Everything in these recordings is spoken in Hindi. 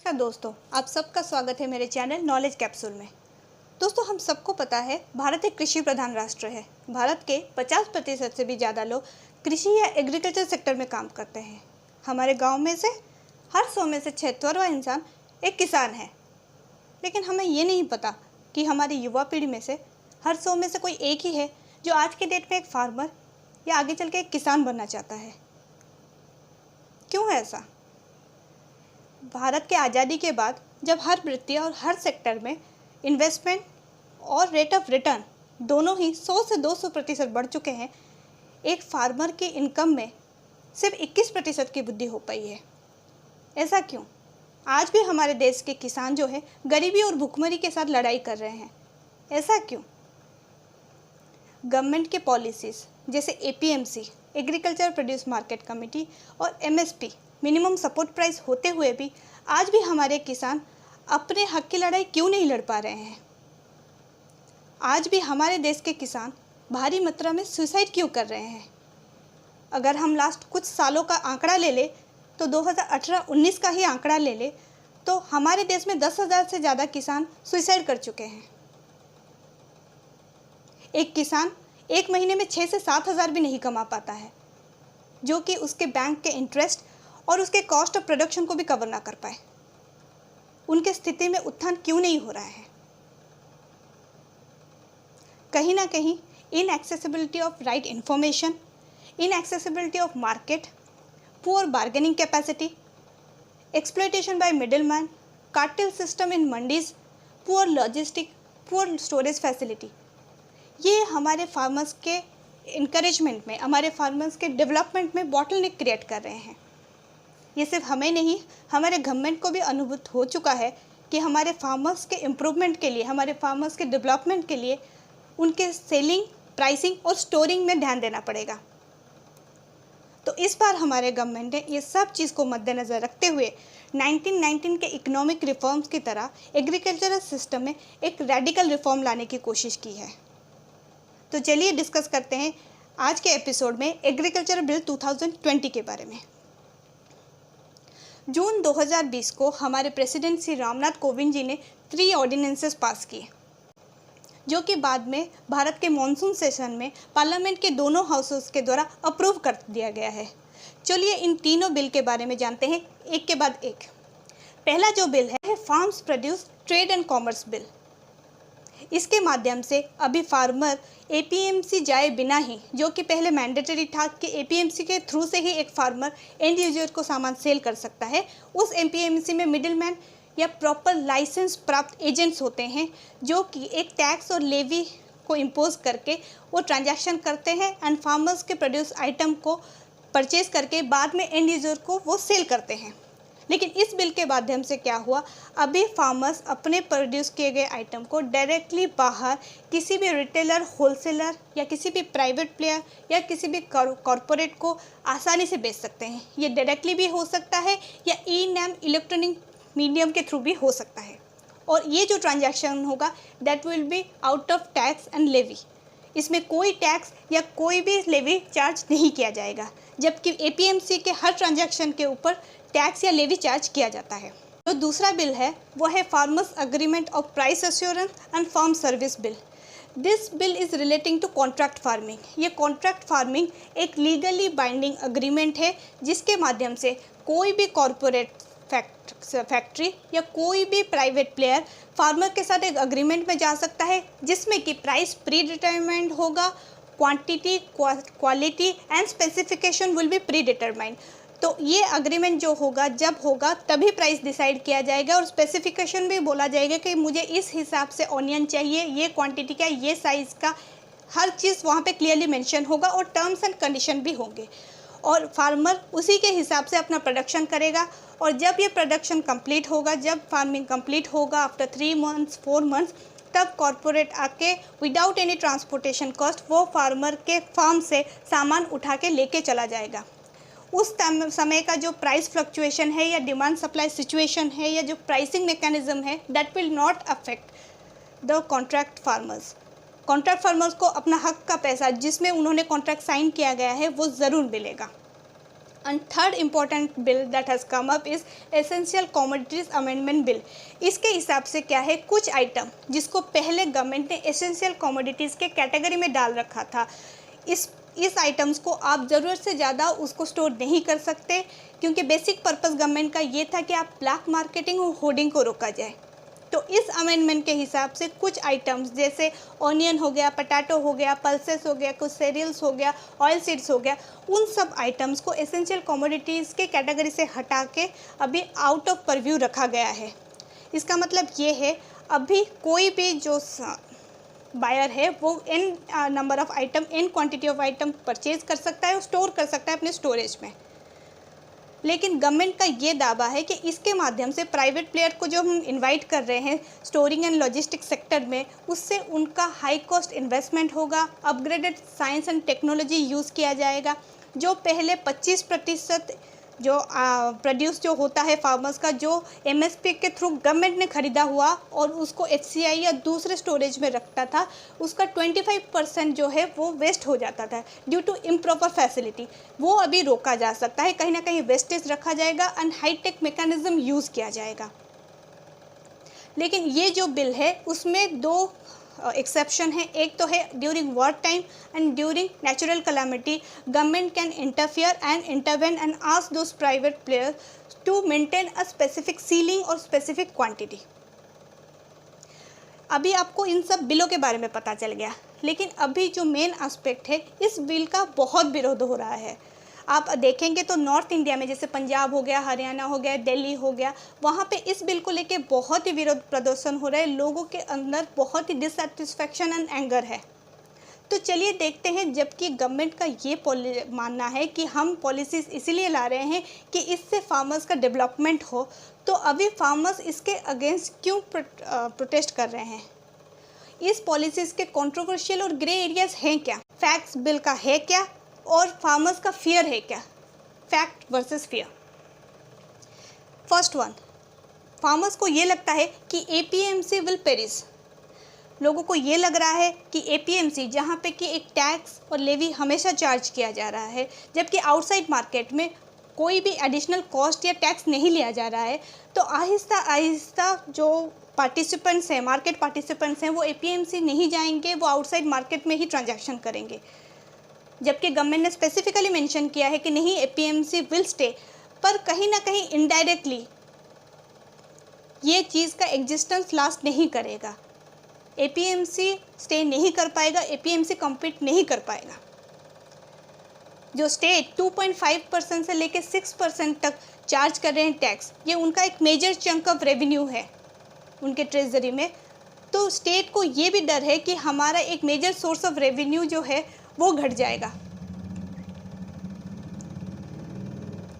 नमस्कार दोस्तों, आप सबका स्वागत है मेरे चैनल नॉलेज कैप्सूल में। दोस्तों, हम सबको पता है भारत एक कृषि प्रधान राष्ट्र है। भारत के 50% से भी ज़्यादा लोग कृषि या एग्रीकल्चर सेक्टर में काम करते हैं। हमारे गांव में से हर 100 में से 76वां इंसान एक किसान है। लेकिन हमें ये नहीं पता कि हमारी युवा पीढ़ी में से हर 100 में से कोई एक ही है जो आज के डेट में एक फार्मर या आगे चल के एक किसान बनना चाहता है। क्यों है ऐसा? भारत के आज़ादी के बाद जब हर वृत्ति और हर सेक्टर में इन्वेस्टमेंट और रेट ऑफ रिटर्न दोनों ही 100 से 200% बढ़ चुके हैं, एक फार्मर की इनकम में सिर्फ 21% की वृद्धि हो पाई है। ऐसा क्यों? आज भी हमारे देश के किसान जो है गरीबी और भुखमरी के साथ लड़ाई कर रहे हैं। ऐसा क्यों? गवर्नमेंट के पॉलिसीज़ जैसे APMC agriculture produce market committee और MSP मिनिमम सपोर्ट प्राइस होते हुए भी आज भी हमारे किसान अपने हक की लड़ाई क्यों नहीं लड़ पा रहे हैं? आज भी हमारे देश के किसान भारी मात्रा में सुसाइड क्यों कर रहे हैं? अगर हम लास्ट कुछ सालों का आंकड़ा ले ले तो 2018-19 का ही आंकड़ा ले ले तो हमारे देश में 10,000 से ज़्यादा किसान सुसाइड कर चुके हैं। एक किसान एक महीने में 6 से 7,000 भी नहीं कमा पाता है, जो कि उसके बैंक के इंटरेस्ट और उसके कॉस्ट ऑफ प्रोडक्शन को भी कवर ना कर पाए। उनके स्थिति में उत्थान क्यों नहीं हो रहा है? कहीं ना कहीं inaccessibility of right information, inaccessibility of market, poor bargaining capacity, exploitation bye middleman, cartel system in mandis, poor logistic, poor storage facility, ये हमारे फार्मर्स के इनकरेजमेंट में, हमारे फार्मर्स के डेवलपमेंट में बॉटलनेक क्रिएट कर रहे हैं। ये सिर्फ हमें नहीं, हमारे गवर्नमेंट को भी अनुभूत हो चुका है कि हमारे फार्मर्स के इम्प्रूवमेंट के लिए, हमारे फार्मर्स के डेवलपमेंट के लिए उनके सेलिंग, प्राइसिंग और स्टोरिंग में ध्यान देना पड़ेगा। तो इस बार हमारे गवर्नमेंट ने ये सब चीज़ को मद्देनज़र रखते हुए 1919 के इकोनॉमिक रिफॉर्म्स की तरह एग्रीकल्चरल सिस्टम में एक रेडिकल रिफॉर्म लाने की कोशिश की है। तो चलिए डिस्कस करते हैं आज के एपिसोड में एग्रीकल्चर बिल 2020 के बारे में। जून 2020 को हमारे प्रेसिडेंट श्री रामनाथ कोविंद जी ने 3 ऑर्डिनेंसेस पास किए, जो कि बाद में भारत के मॉनसून सेशन में पार्लियामेंट के दोनों हाउसेस के द्वारा अप्रूव कर दिया गया है। चलिए इन तीनों बिल के बारे में जानते हैं एक के बाद एक। पहला जो बिल है farms produce trade and commerce bill. इसके माध्यम से अभी फार्मर APMC जाए बिना ही, जो कि पहले मैंडेटरी था कि APMC के थ्रू से ही एक फार्मर एंड यूजर को सामान सेल कर सकता है, उस APMC में मिडिलमैन या प्रॉपर लाइसेंस प्राप्त एजेंट्स होते हैं जो कि एक टैक्स और लेवी को इम्पोज करके वो ट्रांजैक्शन करते हैं एंड फार्मर्स के प्रोड्यूस आइटम को परचेज करके बाद में एंड यूजर को वो सेल करते हैं। लेकिन इस बिल के माध्यम से क्या हुआ, अभी फार्मर्स अपने प्रोड्यूस किए गए आइटम को डायरेक्टली बाहर किसी भी रिटेलर, होलसेलर या किसी भी प्राइवेट प्लेयर या किसी भी कॉरपोरेट को आसानी से बेच सकते हैं। ये डायरेक्टली भी हो सकता है या ई-नैम इलेक्ट्रॉनिक मीडियम के थ्रू भी हो सकता है। और ये जो ट्रांजैक्शन होगा that will be out of tax and levy. इसमें कोई टैक्स या कोई भी लेवी चार्ज नहीं किया जाएगा, जबकि APMC के हर ट्रांजैक्शन के ऊपर टैक्स या लेवी चार्ज किया जाता है। जो दूसरा बिल है वो है farmers agreement of price assurance and farm service bill. This bill is relating to contract farming. ये कॉन्ट्रैक्ट फार्मिंग एक लीगली बाइंडिंग अग्रीमेंट है जिसके माध्यम से कोई भी कॉरपोरेट फैक्ट्री या कोई भी प्राइवेट प्लेयर फार्मर के साथ एक अग्रीमेंट में जा सकता है जिसमें कि प्राइस प्री डिटरमाइंड होगा, quantity, quality and specification will be pre determined. तो ये अग्रीमेंट जो होगा, जब होगा तभी प्राइस डिसाइड किया जाएगा और स्पेसिफिकेशन भी बोला जाएगा कि मुझे इस हिसाब से ऑनियन चाहिए, ये क्वांटिटी का, ये साइज़ का, हर चीज़ वहाँ पे क्लियरली मेंशन होगा और टर्म्स एंड कंडीशन भी होंगे और फार्मर उसी के हिसाब से अपना प्रोडक्शन करेगा। और जब ये प्रोडक्शन कंप्लीट होगा, जब फार्मिंग कंप्लीट होगा आफ्टर 3 मंथ्स 4 मंथ्स, तब कॉरपोरेट आके विदाउट एनी ट्रांसपोर्टेशन कॉस्ट वो फार्मर के फार्म से सामान उठा के लेके चला जाएगा। उस समय का जो प्राइस फ्लक्चुएशन है या डिमांड सप्लाई सिचुएशन है या जो प्राइसिंग मैकेनिज्म है that will not affect the contract farmers. Contract farmers को अपना हक का पैसा जिसमें उन्होंने कॉन्ट्रैक्ट साइन किया गया है वो ज़रूर मिलेगा। And third important bill that has come up is Essential Commodities Amendment Bill. इसके हिसाब से क्या है, कुछ आइटम जिसको पहले गवर्नमेंट ने एसेंशियल कमोडिटीज़ के कैटेगरी में डाल रखा था, इस आइटम्स को आप ज़रूरत से ज़्यादा उसको स्टोर नहीं कर सकते, क्योंकि बेसिक पर्पस गवर्नमेंट का ये था कि आप ब्लैक मार्केटिंग और होर्डिंग को रोका जाए। तो इस अमेंडमेंट के हिसाब से कुछ आइटम्स जैसे ऑनियन हो गया, पटाटो हो गया, पल्सेस हो गया, कुछ सीरियल्स हो गया, ऑयल सीड्स हो गया, उन सब आइटम्स को एसेंशियल कमोडिटीज़ के कैटेगरी से हटा के अभी आउट ऑफ परव्यू रखा गया है। इसका मतलब ये है अभी कोई भी जो बायर है वो in number of item, in quantity of item purchase कर सकता है और स्टोर कर सकता है अपने स्टोरेज में। लेकिन गवर्नमेंट का ये दावा है कि इसके माध्यम से प्राइवेट प्लेयर को जो हम इनवाइट कर रहे हैं स्टोरिंग एंड लॉजिस्टिक्स सेक्टर में, उससे उनका हाई कॉस्ट इन्वेस्टमेंट होगा, upgraded science and technology use किया जाएगा। जो पहले 25% जो प्रोड्यूस जो होता है फार्मर्स का, जो एमएसपी के थ्रू गवर्नमेंट ने ख़रीदा हुआ और उसको एचसीआई या दूसरे स्टोरेज में रखता था, उसका 25% जो है वो वेस्ट हो जाता था ड्यू टू इम्प्रॉपर फैसिलिटी। वो अभी रोका जा सकता है, कहीं ना कहीं वेस्टेज रखा जाएगा एंड हाईटेक मैकेनिज्म यूज़ किया जाएगा। लेकिन ये जो बिल है उसमें दो एक्सेप्शन है। एक तो है during war time and during natural calamity government can interfere and intervene and ask those private players to maintain a specific ceiling और स्पेसिफिक क्वांटिटी। अभी आपको इन सब बिलों के बारे में पता चल गया, लेकिन अभी जो मेन एस्पेक्ट है, इस बिल का बहुत विरोध हो रहा है। आप देखेंगे तो नॉर्थ इंडिया में जैसे पंजाब हो गया, हरियाणा हो गया, दिल्ली हो गया, वहाँ पे इस बिल को लेके बहुत ही विरोध प्रदर्शन हो रहा है। लोगों के अंदर बहुत ही डिससेटिस्फैक्शन एंड एंगर है। तो चलिए देखते हैं, जबकि गवर्नमेंट का ये मानना है कि हम पॉलिसीज़ इसीलिए ला रहे हैं कि इससे फार्मर्स का डेवलपमेंट हो, तो अभी फार्मर्स इसके अगेंस्ट क्यों प्रोटेस्ट कर रहे हैं? इस पॉलिसीज़ के कंट्रोवर्शियल और ग्रे एरियाज हैं क्या? फैक्ट्स बिल का है क्या? और फार्मर्स का फियर है क्या? Fact versus fear. First one, farmers को ये लगता है कि एपीएमसी विल पेरिश। लोगों को ये लग रहा है कि एपीएमसी, जहाँ पे कि एक टैक्स और लेवी हमेशा चार्ज किया जा रहा है, जबकि आउटसाइड मार्केट में कोई भी एडिशनल कॉस्ट या टैक्स नहीं लिया जा रहा है, तो आहिस्ता आहिस्ता जो पार्टिसिपेंट्स हैं, मार्केट पार्टिसिपेंट्स हैं, वो एपीएमसी नहीं जाएंगे, वो आउटसाइड मार्केट में ही ट्रांजैक्शन करेंगे। जबकि गवर्नमेंट ने स्पेसिफिकली मेंशन किया है कि नहीं, एपीएमसी विल स्टे, पर कहीं ना कहीं इनडायरेक्टली ये चीज़ का एग्जिस्टेंस लास्ट नहीं करेगा। एपीएमसी स्टे नहीं कर पाएगा, एपीएमसी कम्पीट नहीं कर पाएगा। जो स्टेट 2.5% से लेकर 6% तक चार्ज कर रहे हैं टैक्स, ये उनका एक मेजर चंक ऑफ रेवेन्यू है उनके ट्रेजरी में। तो स्टेट को ये भी डर है कि हमारा एक मेजर सोर्स ऑफ रेवेन्यू जो है वो घट जाएगा।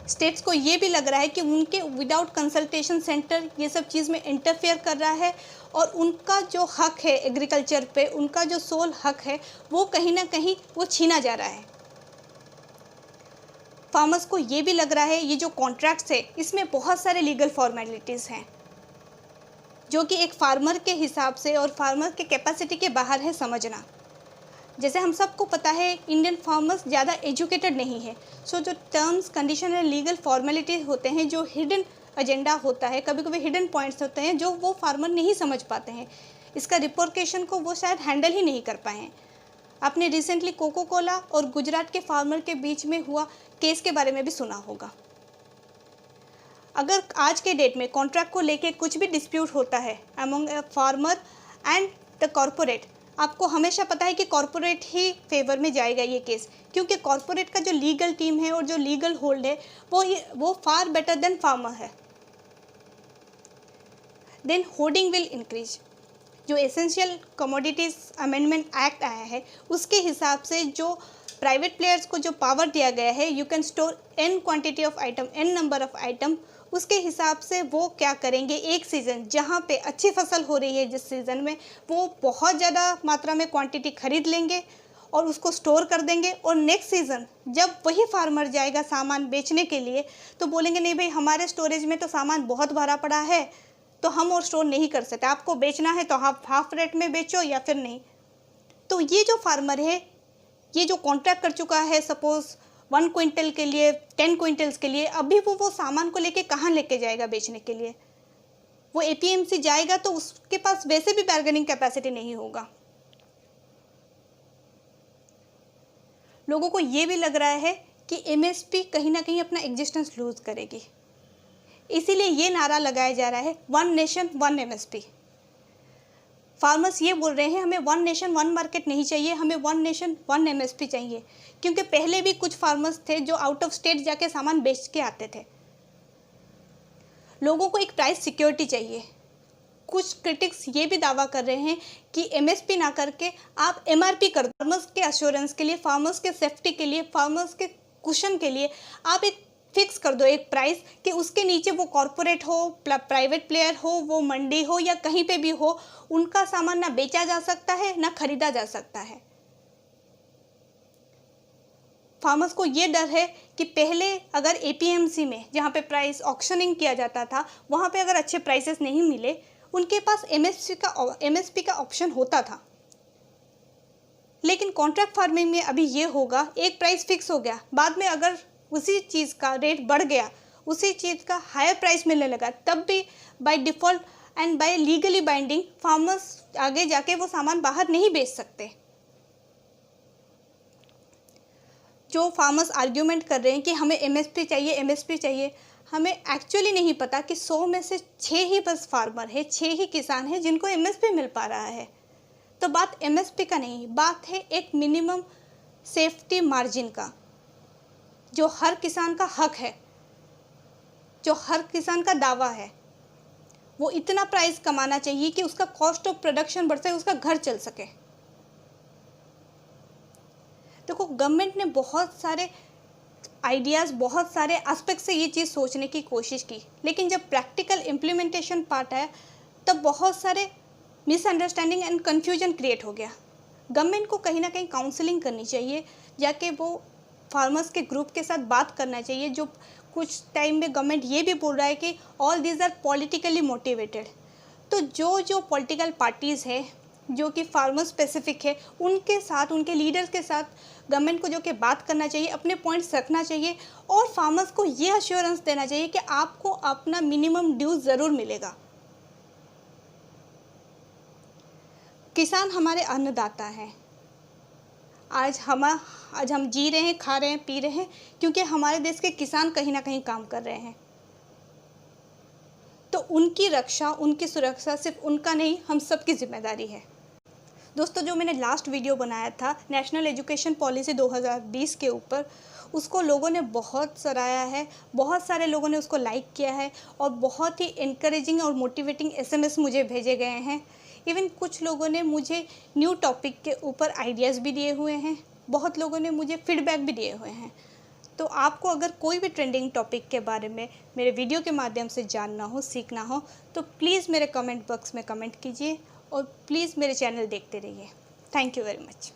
स्टेट्स को ये भी लग रहा है कि उनके विदाउट कंसल्टेशन सेंटर ये सब चीज़ में इंटरफेयर कर रहा है, और उनका जो हक है एग्रीकल्चर पे, उनका जो सोल हक है, वो कहीं ना कहीं वो छीना जा रहा है। फार्मर्स को ये भी लग रहा है ये जो कॉन्ट्रैक्ट्स है, इसमें बहुत सारे लीगल फॉर्मेलिटीज़ हैं, जो कि एक फार्मर के हिसाब से और फार्मर के कैपेसिटी के बाहर है समझना। जैसे हम सबको पता है, इंडियन फार्मर्स ज़्यादा एजुकेटेड नहीं है, सो जो terms, condition and legal formalities होते हैं, जो हिडन एजेंडा होता है, कभी कभी हिडन पॉइंट्स होते हैं जो वो फार्मर नहीं समझ पाते हैं, इसका रिपोर्केशन को वो शायद हैंडल ही नहीं कर पाए हैं। आपने रिसेंटली कोको कोला और गुजरात के फार्मर के बीच में हुआ केस के बारे में भी सुना होगा। अगर आज के डेट में कॉन्ट्रैक्ट को लेके कुछ भी डिस्प्यूट होता है among a farmer and the corporate, आपको हमेशा पता है कि कॉरपोरेट ही फेवर में जाएगा ये केस, क्योंकि कॉरपोरेट का जो लीगल टीम है और जो लीगल होल्ड है वो फार बेटर देन फार्मर है। Then hoarding will increase. जो एसेंशियल कमोडिटीज़ अमेंडमेंट एक्ट आया है, उसके हिसाब से जो प्राइवेट प्लेयर्स को जो पावर दिया गया है, you can store n quantity of item, n number of item, उसके हिसाब से वो क्या करेंगे, एक सीज़न जहाँ पे अच्छी फसल हो रही है जिस सीज़न में, वो बहुत ज़्यादा मात्रा में क्वांटिटी खरीद लेंगे और उसको स्टोर कर देंगे, और नेक्स्ट सीज़न जब वही फार्मर जाएगा सामान बेचने के लिए, तो बोलेंगे नहीं भाई, हमारे स्टोरेज में तो सामान बहुत भरा पड़ा है, तो हम और स्टोर नहीं कर सकते, आपको बेचना है तो आप हाफ रेट में बेचो या फिर नहीं। तो ये जो फार्मर है, ये जो कॉन्ट्रैक्ट कर चुका है, सपोज़ 1 क्विंटल के लिए, 10 क्विंटल्स के लिए, अभी वो सामान को लेके कहाँ लेके जाएगा बेचने के लिए? वो एपीएमसी जाएगा तो उसके पास वैसे भी बार्गेनिंग कैपेसिटी नहीं होगा। लोगों को ये भी लग रहा है कि एमएसपी कहीं ना कहीं अपना एग्जिस्टेंस लूज करेगी, इसीलिए ये नारा लगाया जा रहा है 1 नेशन 1 एमएसपी। फार्मर्स ये बोल रहे हैं हमें 1 नेशन 1 मार्केट नहीं चाहिए, हमें 1 नेशन 1 एमएसपी चाहिए, क्योंकि पहले भी कुछ फार्मर्स थे जो आउट ऑफ स्टेट जाके सामान बेच के आते थे। लोगों को एक प्राइस सिक्योरिटी चाहिए। कुछ क्रिटिक्स ये भी दावा कर रहे हैं कि एमएसपी ना करके आप एमआरपी कर दो। फार्मर्स के एश्योरेंस के लिए, फार्मर्स के सेफ्टी के लिए, फार्मर्स के कुशन के लिए आप एक फिक्स कर दो एक प्राइस कि उसके नीचे वो कॉरपोरेट हो, प्राइवेट प्लेयर हो, वो मंडी हो या कहीं पे भी हो, उनका सामान ना बेचा जा सकता है ना खरीदा जा सकता है। फार्मर्स को ये डर है कि पहले अगर एपीएमसी में जहाँ पे ऑक्शनिंग किया जाता था, वहाँ पे अगर अच्छे प्राइसेस नहीं मिले, उनके पास एमएसपी का ऑप्शन होता था। लेकिन कॉन्ट्रैक्ट फार्मिंग में अभी ये होगा, एक प्राइस फिक्स हो गया, बाद में अगर उसी चीज़ का रेट बढ़ गया, उसी चीज़ का हायर प्राइस मिलने लगा, तब भी by default and by legally binding farmers आगे जाके वो सामान बाहर नहीं बेच सकते। जो फार्मर्स आर्ग्यूमेंट कर रहे हैं कि हमें एमएसपी चाहिए, एमएसपी चाहिए, हमें एक्चुअली नहीं पता कि 100 में से 6 ही बस फार्मर है, 6 ही किसान हैं जिनको एमएसपी मिल पा रहा है। तो बात एमएसपी का नहीं, बात है एक मिनिमम सेफ्टी मार्जिन का, जो हर किसान का हक है, जो हर किसान का दावा है। वो इतना प्राइस कमाना चाहिए कि उसका कॉस्ट ऑफ प्रोडक्शन बढ़ सके, उसका घर चल सके। देखो, गवर्नमेंट ने बहुत सारे आइडियाज़, बहुत सारे एस्पेक्ट से ये चीज़ सोचने की कोशिश की, लेकिन जब प्रैक्टिकल इम्प्लीमेंटेशन पार्ट आया तब बहुत सारे मिसअंडरस्टैंडिंग एंड कन्फ्यूजन क्रिएट हो गया। गवर्नमेंट को कहीं ना कहीं काउंसलिंग करनी चाहिए, जाके वो फार्मर्स के ग्रुप के साथ बात करना चाहिए। जो कुछ टाइम में गवर्नमेंट ये भी बोल रहा है कि all these are politically motivated, तो जो पॉलिटिकल पार्टीज़ है जो कि फार्मर स्पेसिफिक है, उनके साथ, उनके लीडर्स के साथ गवर्नमेंट को जो कि बात करना चाहिए, अपने पॉइंट्स रखना चाहिए और फार्मर्स को ये अश्योरेंस देना चाहिए कि आपको अपना मिनिमम ड्यूज ज़रूर मिलेगा। किसान हमारे अन्नदाता हैं। आज हम जी रहे हैं, खा रहे हैं, पी रहे हैं, क्योंकि हमारे देश के किसान कहीं ना कहीं काम कर रहे हैं। तो उनकी रक्षा, उनकी सुरक्षा सिर्फ उनका नहीं, हम सबकी जिम्मेदारी है। दोस्तों, जो मैंने लास्ट वीडियो बनाया था नेशनल एजुकेशन पॉलिसी 2020 के ऊपर, उसको लोगों ने बहुत सराहा है, बहुत सारे लोगों ने उसको लाइक किया है और बहुत ही इनकरेजिंग और मोटिवेटिंग एसएमएस मुझे भेजे गए हैं। इवन कुछ लोगों ने मुझे न्यू टॉपिक के ऊपर आइडियाज़ भी दिए हुए हैं, बहुत लोगों ने मुझे फीडबैक भी दिए हुए हैं। तो आपको अगर कोई भी ट्रेंडिंग टॉपिक के बारे में मेरे वीडियो के माध्यम से जानना हो, सीखना हो, तो प्लीज़ मेरे कमेंट बॉक्स में कमेंट कीजिए और प्लीज़ मेरे चैनल देखते रहिए। Thank you very much.